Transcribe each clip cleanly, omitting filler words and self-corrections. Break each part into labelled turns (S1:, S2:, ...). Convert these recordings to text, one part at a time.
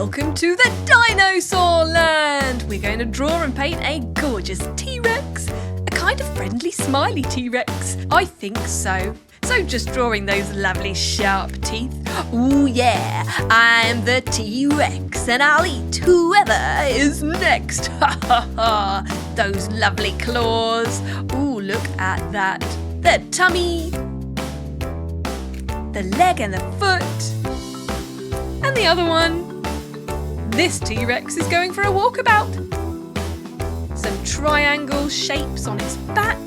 S1: Welcome to the Dinosaur land! We're going to draw and paint a gorgeous T-Rex. A kind of friendly, smiley T-Rex. I think so. So just drawing those lovely sharp teeth. Ooh yeah, I'm the T-Rex and I'll eat whoever is next. Ha ha ha! Those lovely claws. Ooh, look at that. The tummy. The leg and the foot. And the other one. This T-Rex is going for a walkabout. Some triangle shapes on its back.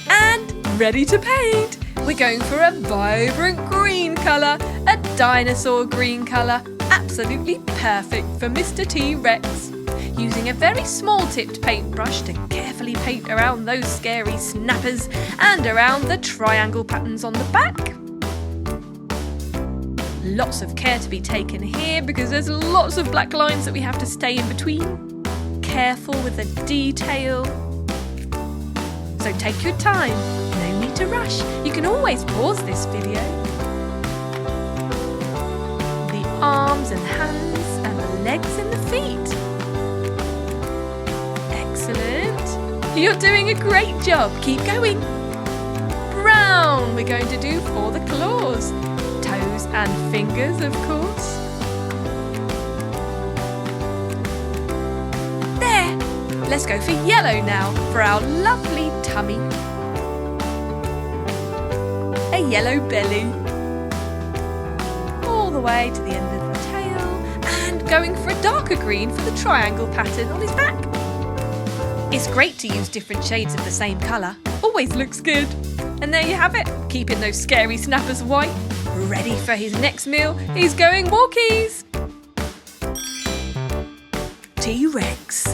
S1: And ready to paint. We're going for a vibrant green colour, a dinosaur green colour. Absolutely perfect for Mr. T-Rex. Using a very small tipped paintbrush to carefully paint around those scary snappers and around the triangle patterns on the back. Lots of care to be taken here because there's lots of black lines that we have to stay in between. Careful with the detail. So take your time, no need to rush. You can always pause this video. The arms and hands and the legs and the feet. Excellent. You're doing a great job. Keep going. Brown we're going to do for the claws. Toes and fingers, of course. There! Let's go for yellow now for our lovely tummy. A yellow belly. All the way to the end of the tail. And going for a darker green for the triangle pattern on his back. It's great to use different shades of the same colour. Always looks good. And there you have it. Keeping those scary snappers white. Ready for his next meal. He's going walkies. T-Rex.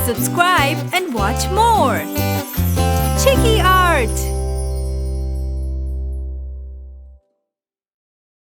S2: Subscribe and watch more. Chiki Art!